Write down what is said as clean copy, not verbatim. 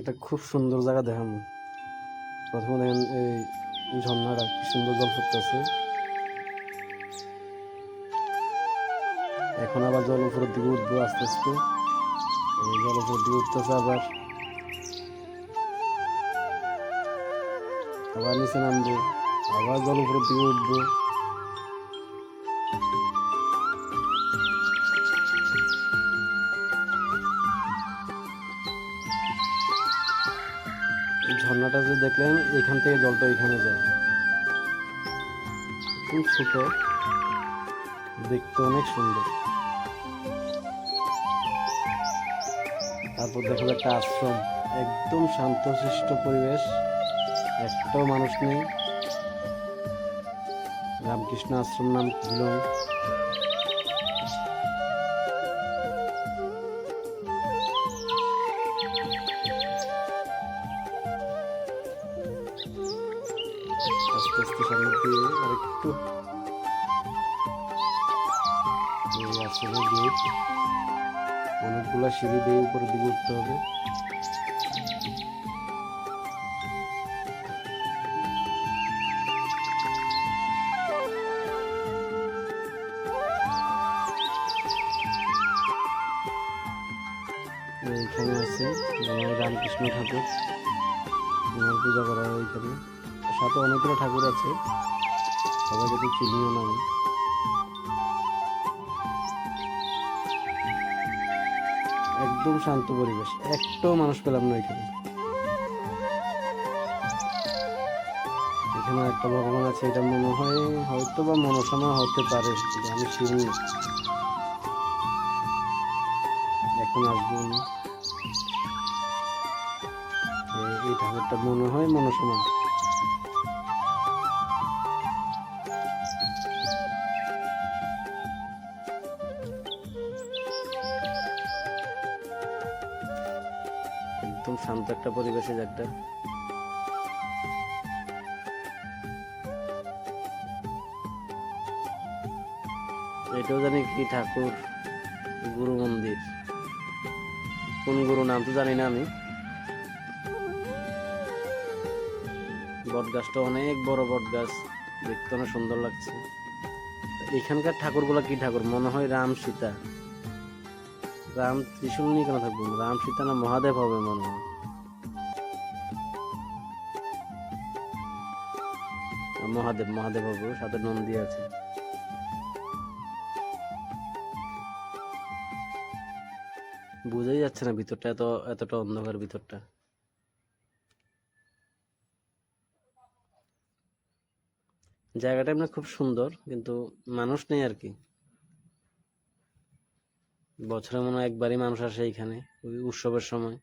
একটা খুব সুন্দর জায়গা দেখান। প্রথমে দেখেন এই ঝর্ণাটা কি সুন্দর জল পড়তেছে। এখন আবার জল উপরের দিকে উঠবো আস্তে আস্তে। এই জল উপরের দিকে উঠতেছে, আবার আবার নিচে নামবো, আবার জল উপরের দিকে উঠবো। ঝর্ণাটা যে দেখলেন, এখান থেকে জলটা এখানে যায়। খুব ছোট, দেখতে অনেক সুন্দর। তারপর দেখা যায় একটা আশ্রম, একদম শান্তশিষ্ট পরিবেশ, একটাও মানুষ নেই। রামকৃষ্ণ আশ্রম নাম ছিল। আস্তে আস্তে সামনে দিয়ে আরেকটু আশ্রমের গেট, অনেকগুলা সিঁড়ি দিয়ে উপরের দিকে উঠতে হবে। এইখানে আছে রামকৃষ্ণ ঠাকুর, ওনার পূজা করা হয় এখানে। সাথে অনেকগুলো ঠাকুর আছে, সবাইকে তো চিনিও না আমি। একদম শান্ত পরিবেশ, একটাও মানুষ পেলাম না এখানে। এখানে একটা ভগবান আছে, এটা মনে হয় হয়তো বা মনস্কামনা হতে পারে, কিন্তু আমি শিওর না। এখন আসবো আমি। এই ঠাকুরটা মনে হয় মনস্কামনা। একদম শান্ত একটা পরিবেশে একটা। এটাও জানি কি ঠাকুর, গুরু মন্দির, কোন গুরু নাম তো জানি না আমি। বট গাছটা অনেক বড় বট গাছ, দেখতে অনেক সুন্দর লাগছে। এখানকার ঠাকুরগুলা কি ঠাকুর মনে হয়? রাম সীতা। রাম ত্রিশূল নিয়ে কেন থাকবো? রাম সীতা না মহাদেব হবে মনে হয়। মহাদেব, মহাদেব হবে, সাথে নন্দী আছে। বোঝাই যাচ্ছে না ভিতরটা, এতটা অন্ধকার ভিতরটা। জায়গাটা এমনি খুব সুন্দর, কিন্তু মানুষ নেই আর কি। বছরে মনে হয় একবারই মানুষ আসে এখানে, ওই উৎসবের সময়।